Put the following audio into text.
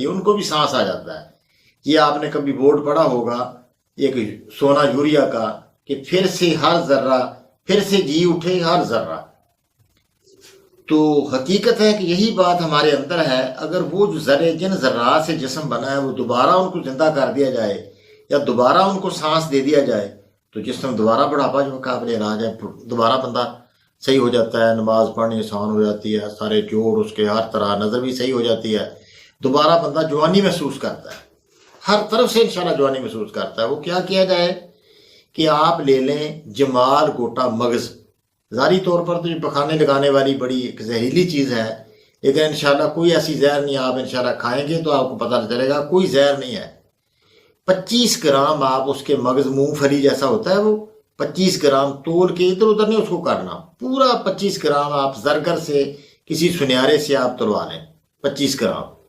جاتی ہے، ان کو بھی سانس آ جاتا ہے۔ یہ آپ نے کبھی بورڈ پڑھا ہوگا ایک سونا یوریا کا کہ پھر سے ہر ذرہ، پھر سے جی اٹھے ہر ذرہ۔ تو حقیقت ہے کہ یہی بات ہمارے اندر ہے۔ اگر وہ جو ذرے جن ذرات سے جسم بنا ہے وہ دوبارہ ان کو زندہ کر دیا جائے یا دوبارہ ان کو سانس دے دیا جائے تو جسم دوبارہ بڑھاپا جو قابل علاج ہے، دوبارہ بندہ صحیح ہو جاتا ہے، نماز پڑھنی آسان ہو جاتی ہے، سارے جوڑ اس کے ہر طرح، نظر بھی صحیح ہو جاتی ہے، دوبارہ بندہ جوانی محسوس کرتا ہے، ہر طرف سے انشاءاللہ جوانی محسوس کرتا ہے۔ وہ کیا کیا جائے کہ آپ لے لیں جمال گوٹا مغز، ظاہری طور پر تو یہ پخانے لگانے والی بڑی ایک زہریلی چیز ہے، لیکن انشاءاللہ کوئی ایسی زہر نہیں، آپ انشاءاللہ کھائیں گے تو آپ کو پتہ چلے گا کوئی زہر نہیں ہے۔ 25 گرام آپ اس کے مغز، مونگ پھلی جیسا ہوتا ہے وہ، 25 گرام تول کے ادھر ادھر نہیں اس کو کرنا، پورا 25 گرام آپ زرگر سے کسی سنیارے سے آپ تلوا لیں، 25 گرام